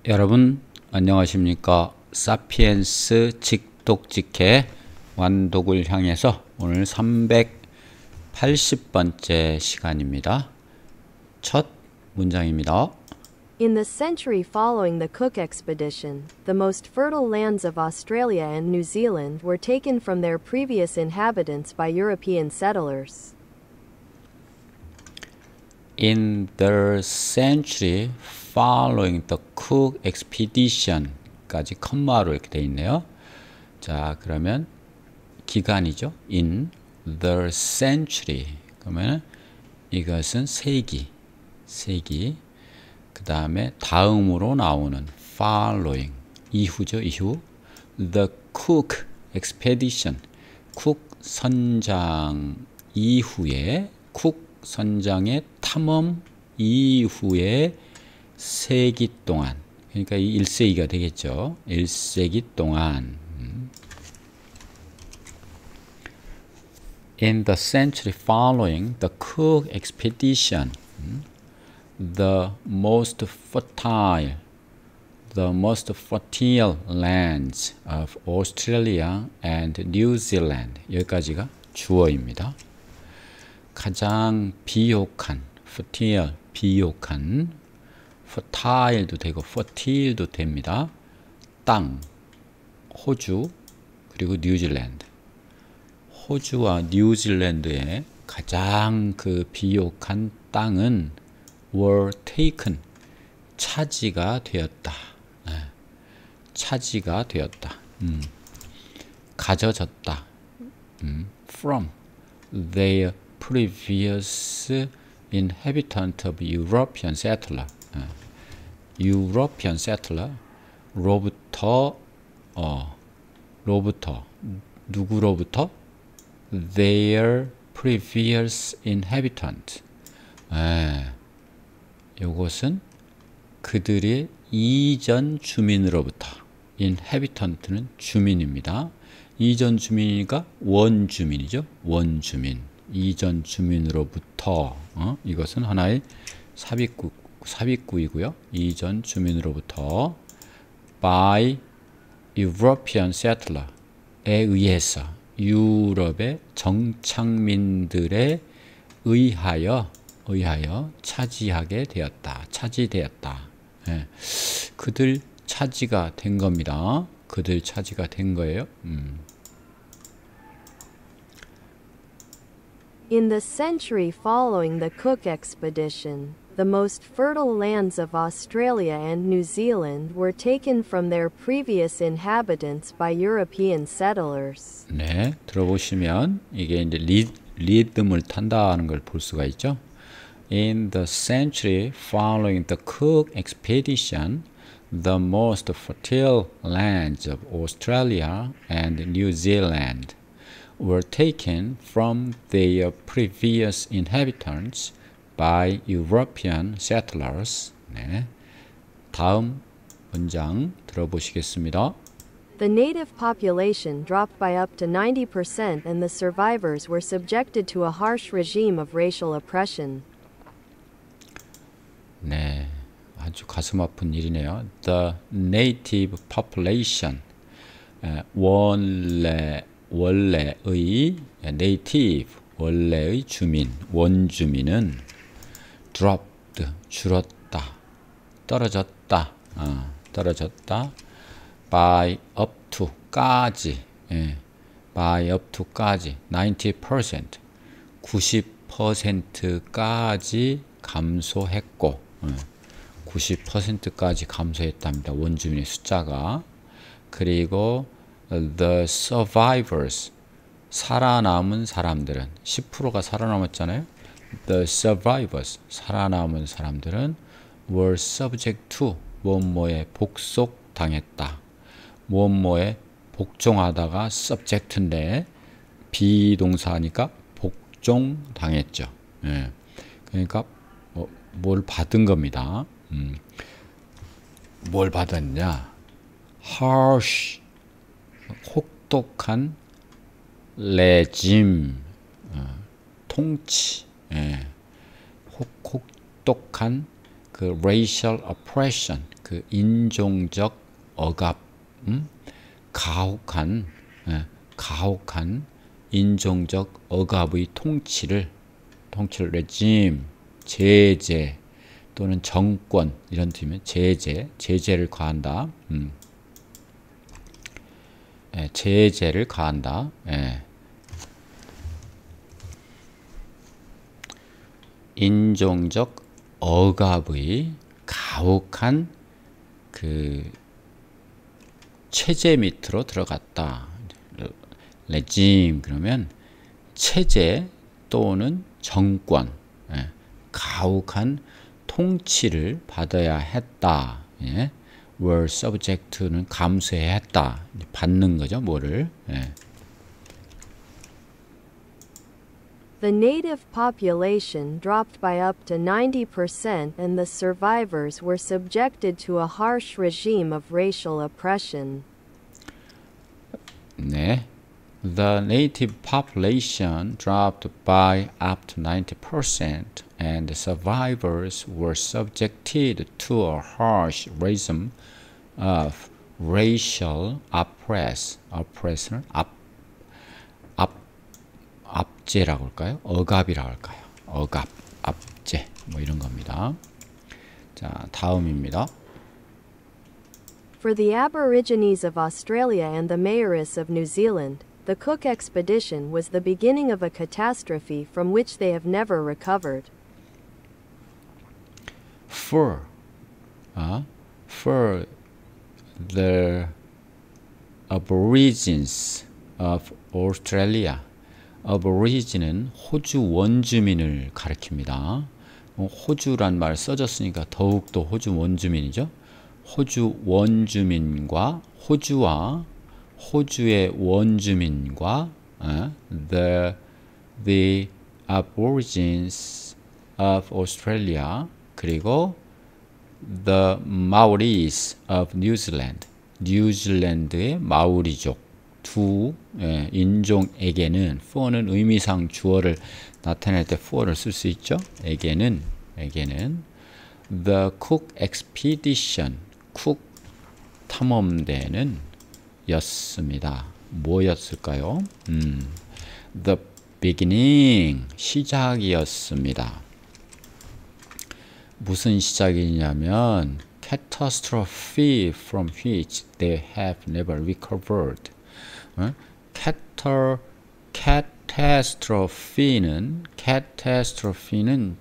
여러분 안녕하십니까? 사피엔스 직독직해 완독을 향해서 오늘 380번째 시간입니다. 첫 문장입니다. In the century following the Cook expedition, the most fertile lands of Australia and New Zealand were taken from their previous inhabitants by European settlers. In the century following the Cook expedition 까지 컴마로 이렇게 되어 있네요. 자, 그러면 기간이죠. In the century. 그러면 이것은 세기. 그 다음에 다음으로 나오는 following. 이후죠. 이후. The Cook expedition. 쿡 선장 이후에 쿡 선장의 탐험 이후에 세기 동안, 그러니까 이 1세기가 되겠죠. 1세기 동안. In the century following the Cook expedition, the most fertile lands of Australia and New Zealand. 여기까지가 주어입니다. 가장 비옥한, fertile, 비옥한, fertile도 되고 fertile도 됩니다. 땅, 호주, 그리고 뉴질랜드. 호주와 뉴질랜드의 가장 그 비옥한 땅은 were taken, 차지가 되었다. 차지가 되었다. 가져졌다. From their previous inhabitant of European settler. European settler 로부터 누구로부터? Their previous inhabitant. 이것은 그들의 이전 주민으로부터. inhabitant는 주민입니다. 이전 주민이니까 원주민이죠. 원주민. 이전 주민으로부터. 이것은 하나의 삽입구이고요. 이전 주민으로부터 by European settler에 의해서 유럽의 정착민들에 의하여 차지하게 되었다. 차지되었다. 그들 차지가 된 겁니다. 그들 차지가 된 거예요. In the century following the Cook expedition, the most fertile lands of Australia and New Zealand were taken from their previous inhabitants by European settlers. 네, 들어보시면 이게 이제 리듬을 탄다는 걸 볼 수가 있죠. In the century following the Cook expedition, the most fertile lands of Australia and New Zealand were taken from their previous inhabitants by European settlers. 네. 다음 문장 들어보시겠습니다. The native population dropped by up to 90% and the survivors were subjected to a harsh regime of racial oppression. 네, 아주 가슴 아픈 일이네요. The native population, 원래의 native, 원래의 주민, 원주민은 dropped, 줄었다, 떨어졌다, by up to, 까지, by up to까지, 90%, 90%까지 감소했고, 90%까지 감소했답니다. 원주민의 숫자가. 그리고 the survivors, 살아남은 사람들은 10%가 살아남았잖아요. The survivors, 살아남은 사람들은 were subject to, 무엇뭐에 복속당했다. 무엇뭐에 복종하다가 subject인데 비동사니까 복종당했죠. 그러니까 뭘 받은 겁니다. 뭘 받았냐? harsh, 혹독한 레짐, 통치, 혹독한 그 racial oppression, 그 그 인종적 억압, 가혹한 인종적 억압의 통치를 레짐, 제재 또는 정권 이런 뜻이면 제재를 가한다. 제재를 가한다. 인종적 억압의 가혹한 그 체제 밑으로 들어갔다. 레짐 그러면 체제 또는 정권, 가혹한 통치를 받아야 했다. were subject는 감수해야 했다. 받는 거죠, 뭐를. The native population dropped by up to 90% and the survivors were subjected to a harsh regime of racial oppression. 네. The native population dropped by up to 90% and the survivors were subjected to a harsh regime of racial oppression, 압제라고 할까요? 억압이라고 할까요? 억압, 압제 뭐 이런 겁니다. 자, 다음입니다. For the Aborigines of Australia and the Maoris of New Zealand, the Cook expedition was the beginning of a catastrophe from which they have never recovered. For the Aborigines of Australia, Aborigine는 호주 원주민을 가리킵니다. 호주란 말 써졌으니까 더욱더 호주 원주민이죠. 호주 원주민과 호주의 원주민과 the Aborigines of Australia 그리고 the Maoris of New Zealand 뉴질랜드의 마오리족 두 인종에게는 for는 의미상 주어를 나타낼 때 for를 쓸 수 있죠. 에게는 the Cook expedition 쿡 탐험대는 였습니다. 뭐였을까요? The beginning 시작이었습니다. 무슨 시작이냐면 catastrophe from which they have never recovered. catastrophe는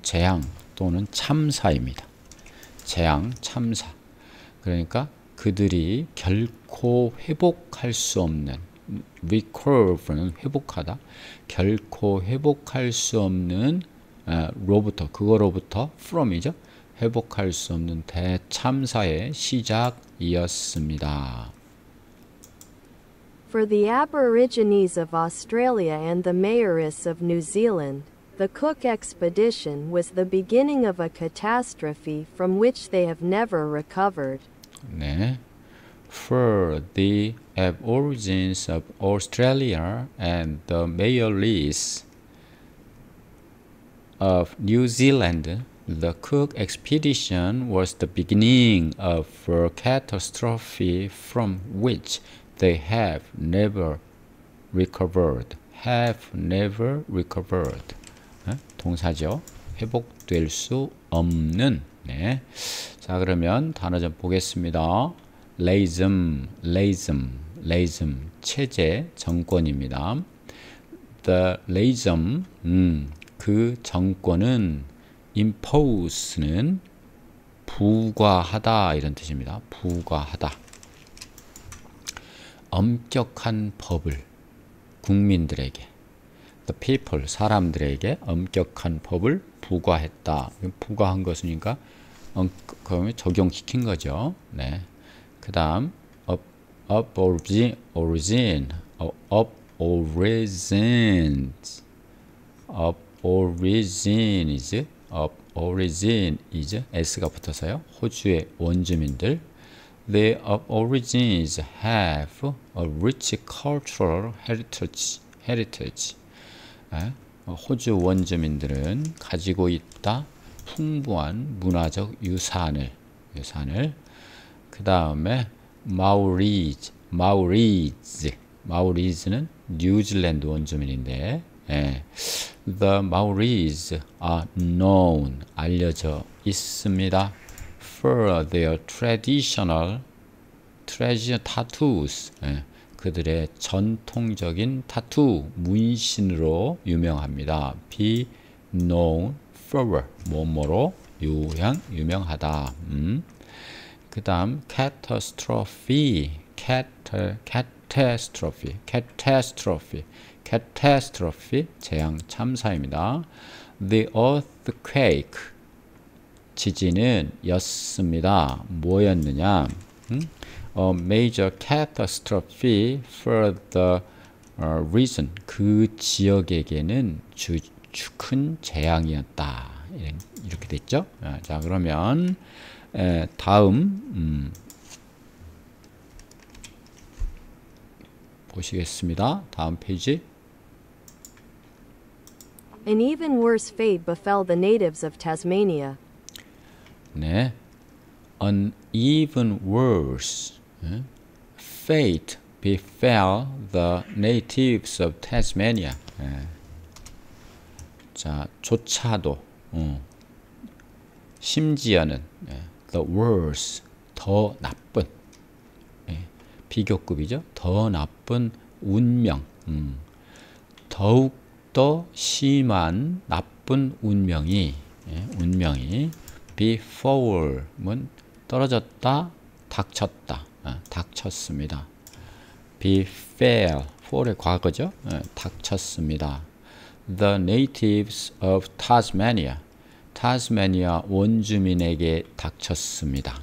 재앙 또는 참사입니다. 재앙, 참사. 그러니까 그들이 결코 회복할 수 없는 recover는 회복하다. 결코 회복할 수 없는 그거로부터 from이죠. 회복할 수 없는 대참사의 시작이었습니다. For the Aborigines of Australia and the Maoris of New Zealand, the Cook expedition was the beginning of a catastrophe from which they have never recovered. 네. For the Aborigines of Australia and the Maoris of New Zealand, the Cook expedition was the beginning of a catastrophe from which they have never recovered. 동사죠. 회복될 수 없는. 네. 자, 그러면 단어 좀 보겠습니다. Racism, 체제, 정권입니다. The racism, 그 정권은 impose는 부과하다 이런 뜻입니다. 부과하다. 엄격한 법을 국민들에게 the people, 사람들에게 엄격한 법을 부과했다. 부과한 것이니까 적용시킨 거죠. 네. 그 다음 origins s가 붙어서요. 호주의 원주민들 The Aborigines have a rich cultural heritage. 호주 원주민들은 가지고 있다 풍부한 문화적 유산을 이 산을. 그 다음에 마우리즈는 뉴질랜드 원주민인데, 예. The Maoris are known, 알려져 있습니다. For their traditional tattoos, 예. 그들의 전통적인 타투, 문신으로 유명합니다. Be known for, 뭐뭐로 유명하다. 그 다음 catastrophe, 재앙 참사입니다. The earthquake, 지진은 였습니다. 뭐였느냐? A major catastrophe for the region, 그 지역에게는 큰 재앙이었다. 이렇게 됐죠? 자, 그러면 다음 보시겠습니다. 다음 페이지. An even worse fate befell the natives of Tasmania. 네, an even worse fate befell the natives of Tasmania. 자, 조차도 심지어는 the worse, 더 나쁜, 비교급이죠. 더 나쁜 운명, 더욱더 심한 나쁜 운명이 befall은 떨어졌다, 닥쳤다, 닥쳤습니다. befell, fall의 과거죠. 닥쳤습니다. The natives of Tasmania, 타스마니아 원주민에게 닥쳤습니다.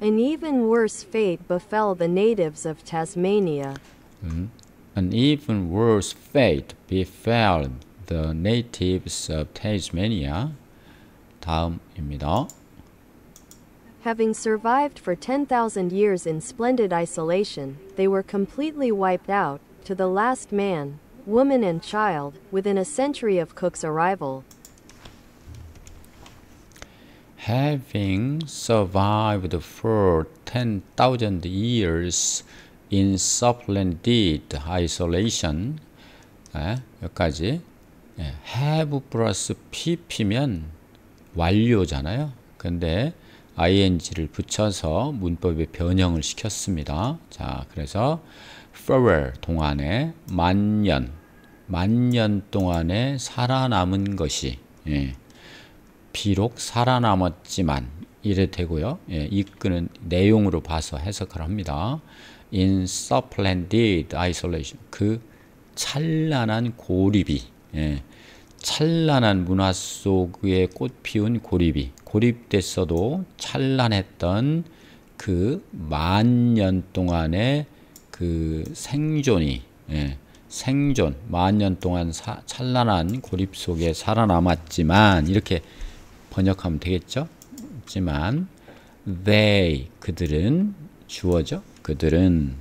An even worse fate befell the natives of Tasmania. An even worse fate befell the natives of Tasmania. 다음입니다. Having survived for 10,000 years in splendid isolation, they were completely wiped out, to the last man, woman and child, within a century of Cook's arrival. Having survived for 10,000 years in splendid isolation, 여기까지 have 플러스 pp면 완료잖아요. 근데 ing를 붙여서 문법에 변형을 시켰습니다. 자, 그래서 for 동안에 만년 동안에 살아남은 것이, 비록 살아남았지만 이래 되고요. 이끄는 내용으로 봐서 해석을 합니다. In splendid isolation, 그 찬란한 고립이, 찬란한 문화 속에 꽃 피운 고립됐어도 찬란했던 그 만년 동안의 그 생존이, 만년 동안 찬란한 고립 속에 살아남았지만, 이렇게 번역하면 되겠죠? 하지만 그들은 주어죠. 그들은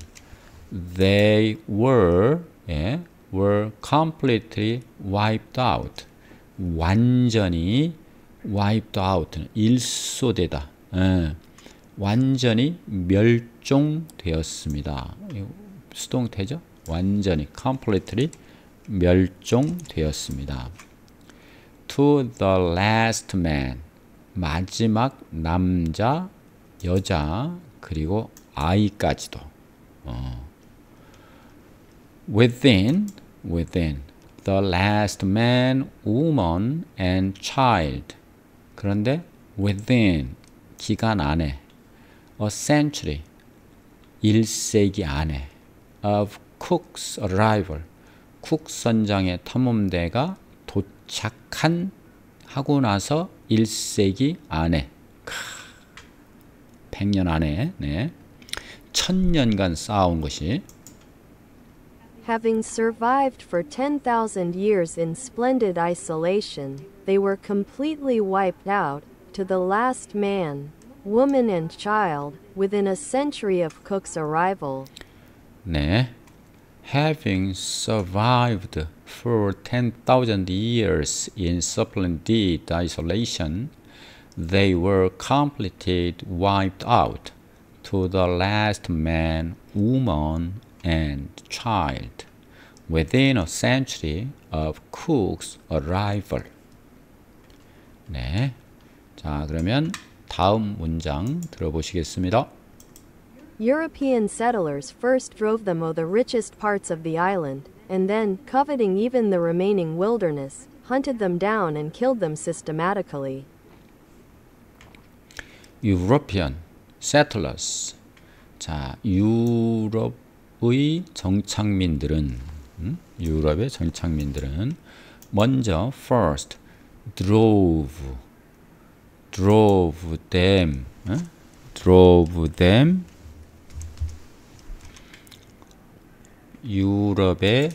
they were completely wiped out. 완전히 wiped out, 일소되다. 완전히 멸종되었습니다. 수동태죠? 완전히 completely 멸종되었습니다. To the last man, 마지막 남자, 여자, 그리고 아이까지도. Within the last man, woman and child. 그런데 within, 기간 안에, a century, 1세기 안에, of Cook's arrival, 쿡 선장의 탐험대가 하고 나서 1세기 안에, 100년 안에, 1000년간 쌓아온 것이, Having survived for 10,000 years in splendid isolation, they were completely wiped out, to the last man, woman and child, within a century of Cook's arrival. 네, having survived for 10,000 years in splendid isolation, they were completely wiped out to the last man, woman, and child within a century of Cook's arrival. 네, 자 그러면 다음 문장 들어보시겠습니다. European settlers first drove them of the richest parts of the island, and then, coveting even the remaining wilderness, hunted them down and killed them systematically. European settlers. 자, 유럽의 정착민들은 유럽의 정착민들은 먼저 first drove them 유럽의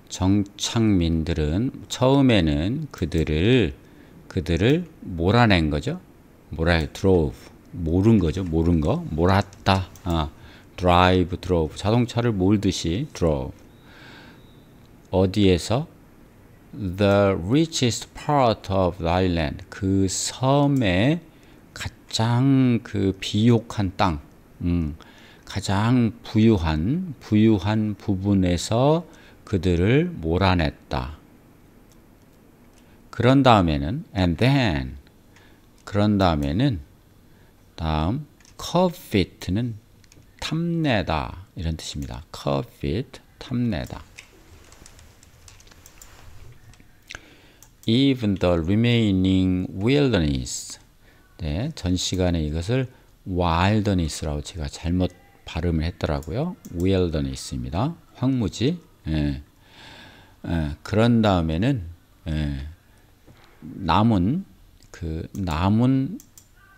정착민들은 처음에는 그들을 몰아낸 거죠. drove 몰은 거죠. 몰은 거 몰았다. drive drove 자동차를 몰듯이 drove 어디에서 the richest part of the island 그 섬의 가장 그 비옥한 땅 가장 부유한 부분에서 그들을 몰아냈다. 그런 다음에는 and then 그런 다음에는 다음 covet는 탐내다 이런 뜻입니다. covet 탐내다. Even the remaining wilderness. 네, 전 시간에 이것을 wilderness라고 제가 잘못 발음을 했더라고요. wilderness입니다. 황무지. 예. 그런 다음에는 남은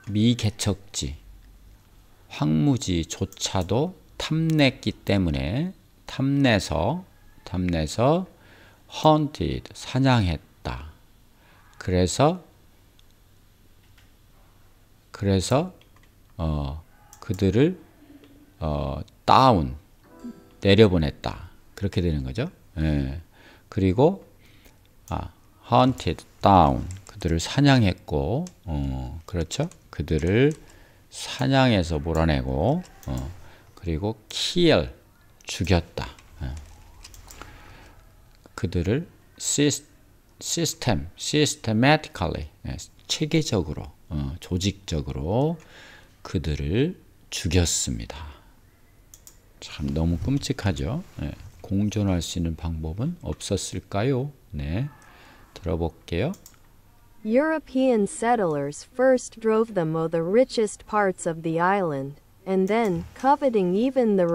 미개척지 황무지조차도 탐냈기 때문에 탐내서 hunted 사냥했다. 그래서 그들을 다운 내려보냈다. 그렇게 되는 거죠. 예. 그리고 hunted down 그들을 사냥했고 그렇죠. 그들을 사냥해서 몰아내고 그리고 kill 죽였다. 그들을 systematically 체계적으로 조직적으로 그들을 죽였습니다. 참 너무 끔찍하죠. 네. 공존할 수 있는 방법은 없었을까요? 네, 들어볼게요. European settlers first drove them of the richest parts of the island, and then, coveting even the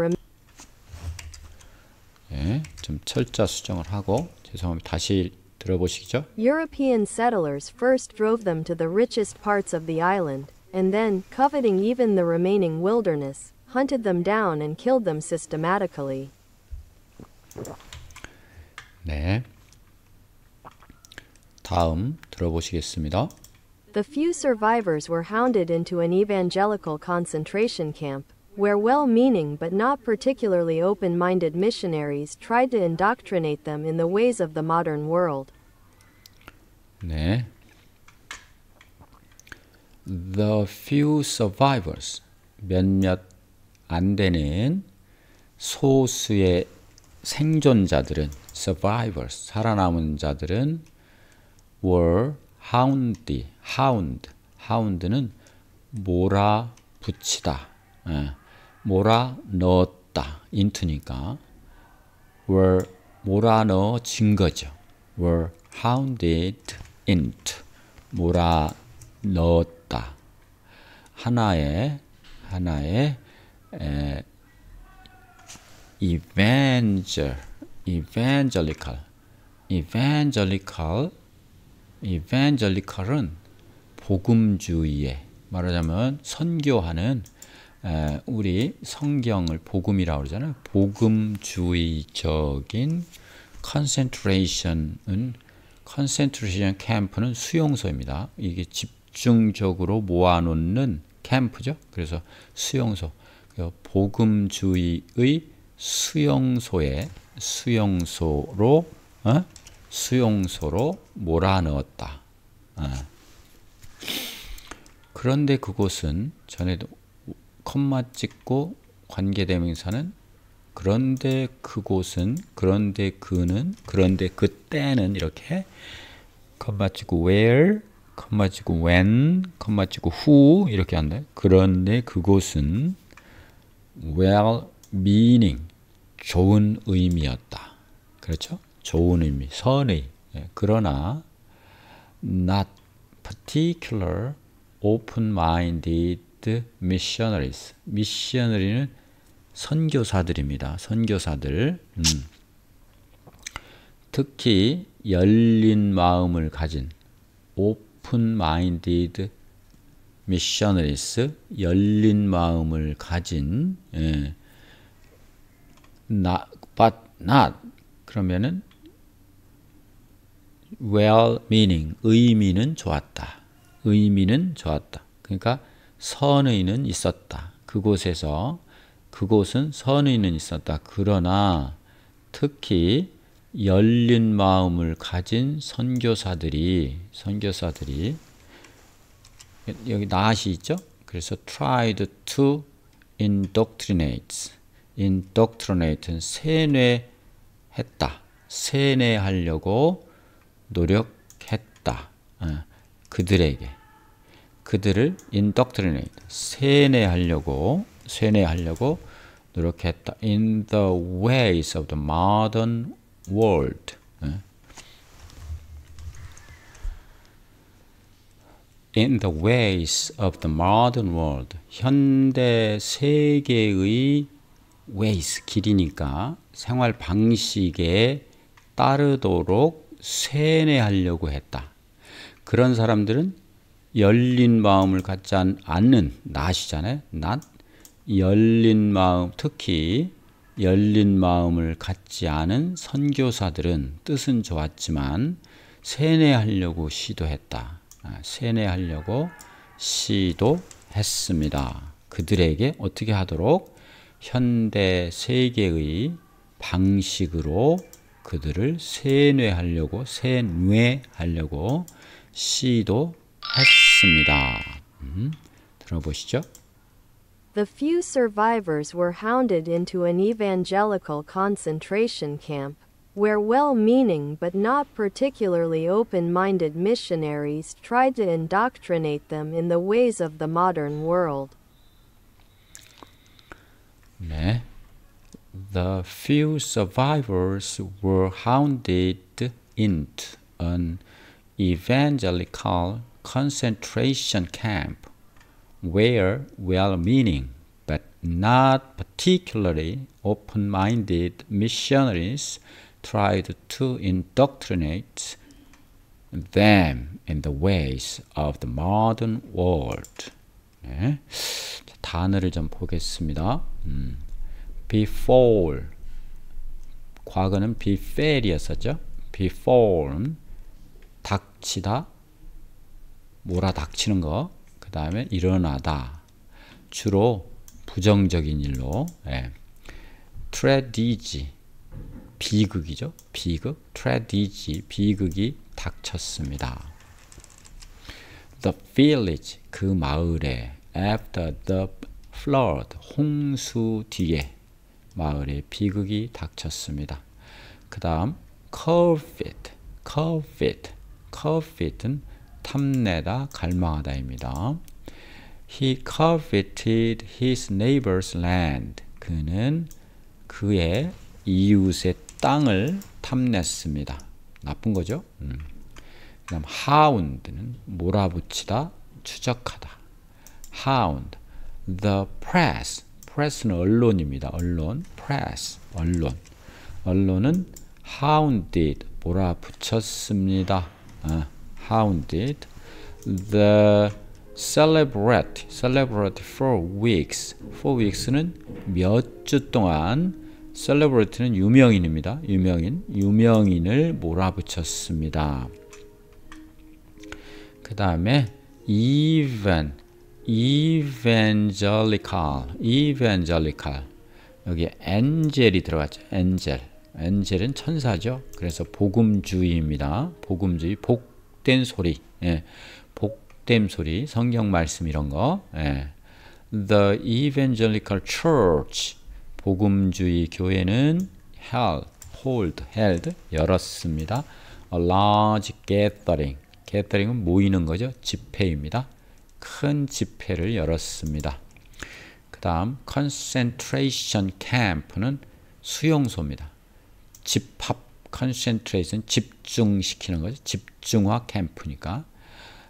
네, 좀 철자 수정을 하고 죄송합니다. 다시 들어보시죠. European settlers first drove them to the richest parts of the island, and then, coveting even the remaining wilderness, hunted them down and killed them systematically. 네. 다음 들어보시겠습니다. The few survivors were hounded into an evangelical concentration camp, where well-meaning but not particularly open-minded missionaries tried to indoctrinate them in the ways of the modern world. 네. The few survivors, 몇몇 안 되는 소수의 생존자들은 survivors, 살아남은 자들은 were hound는 몰아붙이다, 몰아넣었다, into니까 were 몰아넣어진 거죠. were hounded into, 몰아넣었다. 하나의 evangelical은 복음주의에 말하자면 선교하는 우리 성경을 복음이라고 그러잖아요. 복음주의적인 concentration 캠프는 수용소입니다. 이게 집중적으로 모아놓는 캠프죠. 그래서 수용소, 복음주의의 수용소로 몰아넣었다. 그런데 그곳은 전에도 콤마 찍고 관계대명사는 그런데 그곳은, 그런데 그는, 그런데 그때는 이렇게 콤마 찍고 where, 콤마 찍고 when, 콤마 찍고 who 이렇게 한다. 그런데 그곳은 well meaning, 좋은 의미였다. 그렇죠? 좋은 의미, 선의. 그러나 not particular open-minded missionaries. missionary는 선교사들입니다. 선교사들. 특히 열린 마음을 가진 open-minded missionaries, 열린 마음을 가진 but not 그러면은 well-meaning, 의미는 좋았다. 의미는 좋았다. 그러니까 선의는 있었다. 그곳은 선의는 있었다. 그러나 특히 열린 마음을 가진 선교사들이 여기 not이 있죠? 그래서 tried to indoctrinate. indoctrinate는 세뇌했다. 세뇌하려고 노력했다. 그들을 indoctrinate, 세뇌하려고 노력했다. in the ways of the modern world. in the ways of the modern world. 현대 세계의 ways, 길이니까 생활 방식에 따르도록 세뇌하려고 했다. 그런 사람들은 열린 마음을 갖지 않는 not이잖아요. not. 열린 마음, 특히 열린 마음을 갖지 않은 선교사들은 뜻은 좋았지만 세뇌하려고 시도했다. 세뇌하려고 시도했습니다. 그들에게 어떻게 하도록? 현대 세계의 방식으로 그들을 세뇌하려고 시도했습니다. 들어보시죠. The few survivors were hounded into an evangelical concentration camp, where well-meaning but not particularly open-minded missionaries tried to indoctrinate them in the ways of the modern world. 네. The few survivors were hounded into an evangelical concentration camp, where well-meaning but not particularly open-minded missionaries tried to indoctrinate them in the ways of the modern world. 네. 자, 단어를 좀 보겠습니다. befall, 과거는 befall이었었죠. before는 닥치다, 몰아닥치는 거. 그 다음에 일어나다, 주로 부정적인 일로. 트레디지, 비극이죠. 비극, 트레디지, 비극이 닥쳤습니다. The village, 그 마을에, after the flood, 홍수 뒤에 마을에 비극이 닥쳤습니다. 그 다음 covet는 탐내다, 갈망하다입니다. He coveted his neighbor's land. 그는 그의 이웃의 땅을 탐냈습니다. 나쁜 거죠. 그 다음 hound는 몰아붙이다, 추적하다. hound. The press는 언론입니다. 언론. press, 언론은 hounded, 몰아붙였습니다. hounded. The celebrate for weeks는 몇 주 동안, celebrate는 유명인입니다. 유명인을 몰아붙였습니다. 그 다음에 evangelical. 여기 angel이 들어갔죠. angel은 천사죠. 그래서 복음주의입니다. 복음주의, 복된 소리. 헛된 소리, 성경 말씀 이런 거. 예. The Evangelical Church, 복음주의 교회는 held, 열었습니다. A large gathering, gathering은 모이는 거죠. 집회입니다. 큰 집회를 열었습니다. 그 다음 concentration camp는 수용소입니다. 집합, concentration, 집중시키는 거죠. 집중화 캠프니까.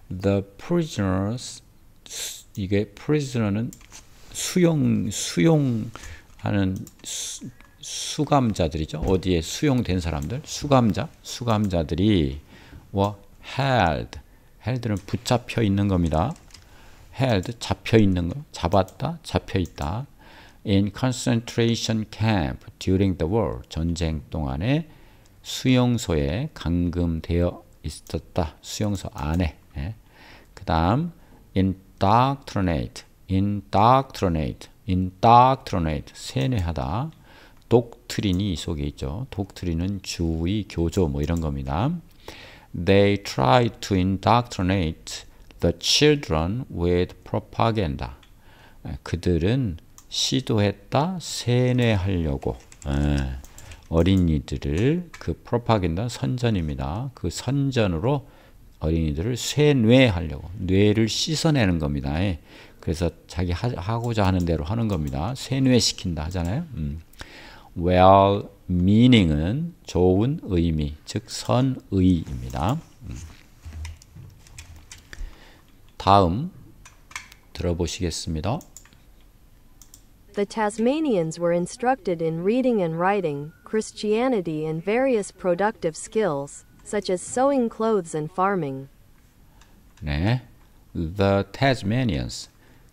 The prisoners, 이게 prisoner는 수용하는 수감자들이죠. 어디에 수용된 사람들, 수감자들이 held는 붙잡혀 있는 겁니다. held, 잡혀 있는 거, 잡았다, 잡혀 있다. In concentration camp during the war, 전쟁 동안에 수용소에 감금되어 있었다. 수용소 안에. 예. 그 다음 indoctrinate, 세뇌하다. 독트린이 이 속에 있죠. 독트린은 주의, 교조 뭐 이런 겁니다. They tried to indoctrinate the children with propaganda. 그들은 시도했다, 세뇌하려고. 어린이들을 그 프로파간다, 선전입니다. 그 선전으로 어린이들을 세뇌하려고, 뇌를 씻어내는 겁니다. 그래서 자기 하고자 하는 대로 하는 겁니다. 세뇌시킨다 하잖아요. Well meaning은 좋은 의미, 즉 선의입니다. 다음 들어보시겠습니다. The Tasmanians were instructed in reading and writing, Christianity, and various productive skills, such as sewing clothes and farming. 네, the Tasmanians,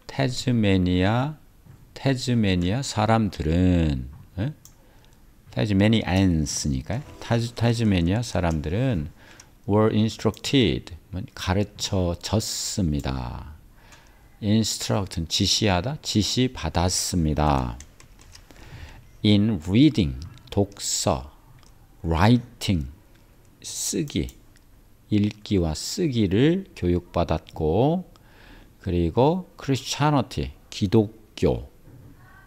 태즈메니아 사람들은, Tasmanians니까요. 태즈메니아 사람들은 were instructed, 가르쳐졌습니다. instruct, 지시하다, 지시받았습니다. in reading, 독서, writing, 쓰기, 읽기와 쓰기를 교육받았고, 그리고 Christianity, 기독교,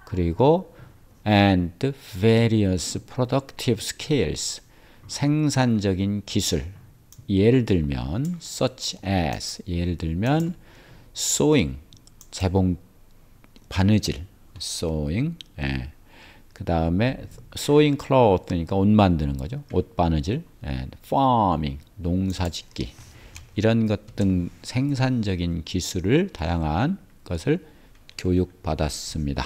그리고 and various productive skills, 생산적인 기술, 예를 들면 such as, 예를 들면 sewing, 재봉, 바느질, sewing, 예. 그 다음에 sewing cloth니까 옷 만드는 거죠. 옷 바느질, 예. farming, 농사짓기, 이런 것 등 생산적인 기술을, 다양한 것을 교육받았습니다.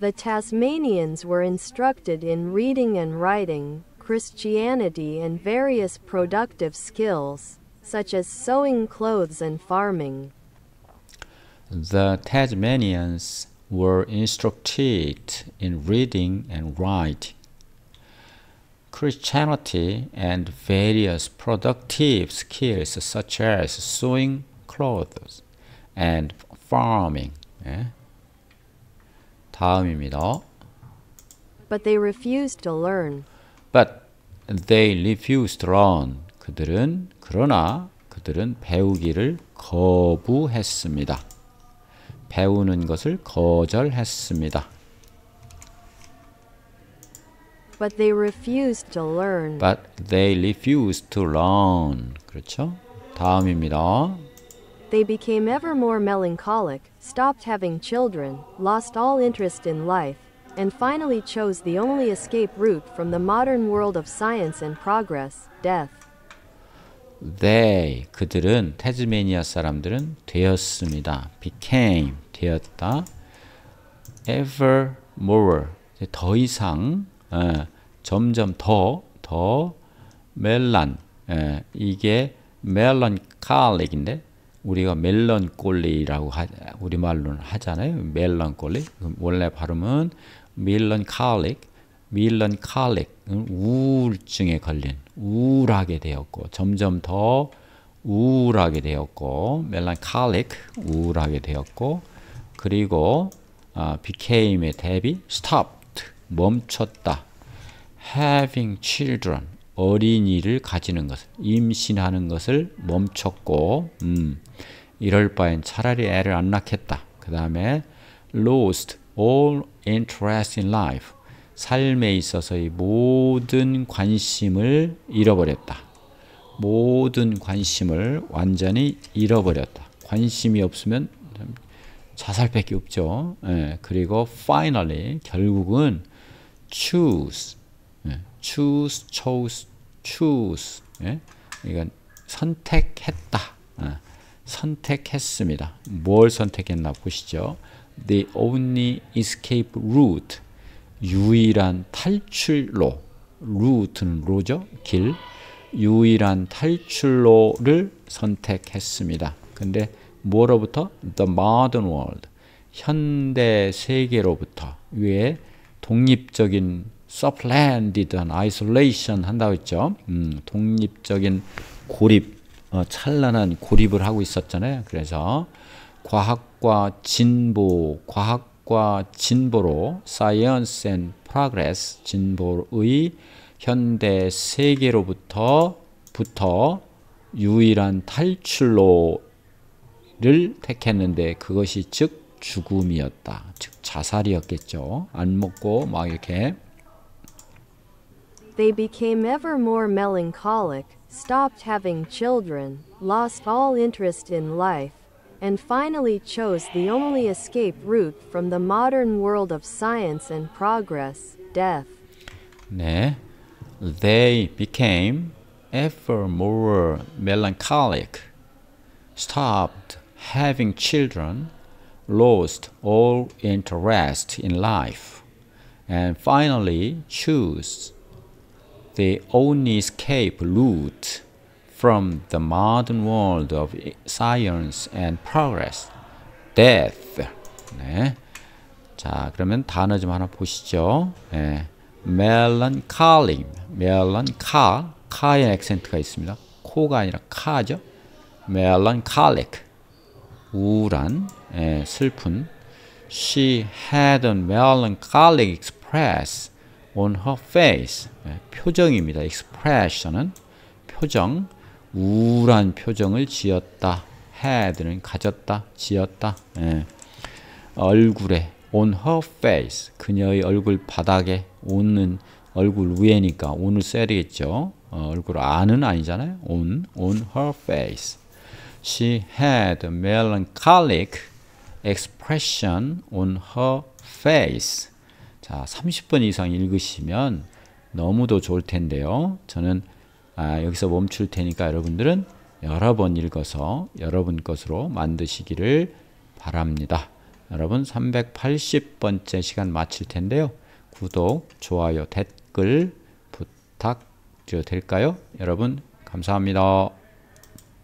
The Tasmanians were instructed in reading and writing, Christianity, and various productive skills, such as sewing clothes and farming. The Tasmanians were instructed in reading and writing, Christianity, and various productive skills such as sewing clothes and farming. 예. 다음입니다. But they refused to learn. But they refused to learn. 그러나 그들은 배우기를 거부했습니다. 배우는 것을 거절했습니다. But they refused to learn. But they refused to learn. 그렇죠? 다음입니다. They became ever more melancholic, stopped having children, lost all interest in life, and finally chose the only escape route from the modern world of science and progress, death. 그들은, 태즈메니아 사람들은 되었습니다. became, 되었다. ever more, 더 이상, 점점 더 이게 melancholic인데 우리가 멜런콜리라고 우리말로는 하잖아요. 멜런콜리. 원래 발음은 melancholic, 우울증에 걸린, 우울하게 되었고, 점점 더 우울하게 되었고, melancholic, 우울하게 되었고, 그리고 became의 대비 stopped, 멈췄다. having children, 어린이를 가지는 것을, 임신하는 것을 멈췄고, 이럴 바엔 차라리 애를 안 낳겠다. 그 다음에 lost all interest in life. 삶에 있어서의 모든 관심을 잃어버렸다. 모든 관심을 완전히 잃어버렸다. 관심이 없으면 자살밖에 없죠. 예, 그리고 finally 결국은 choose, 예, chose. 예, 이건 선택했다. 예, 선택했습니다. 뭘 선택했나 보시죠. The only escape route, 유일한 탈출로, 루트는 로죠, 길. 유일한 탈출로를 선택했습니다. 근데 뭐로부터? The modern world, 현대 세계로부터. 위에 독립적인 supplanted isolation 한다고 했죠. 독립적인 고립, 찬란한 고립을 하고 있었잖아요. 그래서 과학과 진보로 science and progress, 진보의 현대 세계로부터 유일한 탈출로를 택했는데 그것이 즉 죽음이었다. 즉 자살이었겠죠. 안 먹고 막 이렇게. They became ever more melancholic, stopped having children, lost all interest in life, and finally chose the only escape route from the modern world of science and progress, death. 네. They became ever more melancholic, stopped having children, lost all interest in life, and finally chose the only escape route from the modern world of science and progress, death. 네. 자, 그러면 단어 좀 하나 보시죠. 네. melancholy, 카의 액센트가 있습니다. 코가 아니라 카죠. melancholic, 우울한, 슬픈. She had a melancholic express on her face. 표정입니다. expression은 표정, 우울한 표정을 지었다. had는 가졌다, 지었다. 얼굴에 on her face, 그녀의 얼굴 바닥에, on은 얼굴 위에니까 on을 써야 되겠죠. 얼굴 안은 아니잖아요. on her face. She had a melancholic expression on her face. 자, 30번 이상 읽으시면 너무도 좋을 텐데요. 저는 여기서 멈출 테니까 여러분들은 여러 번 읽어서 여러분 것으로 만드시기를 바랍니다. 여러분 380번째 시간 마칠 텐데요. 구독, 좋아요, 댓글 부탁드려도 될까요? 여러분 감사합니다.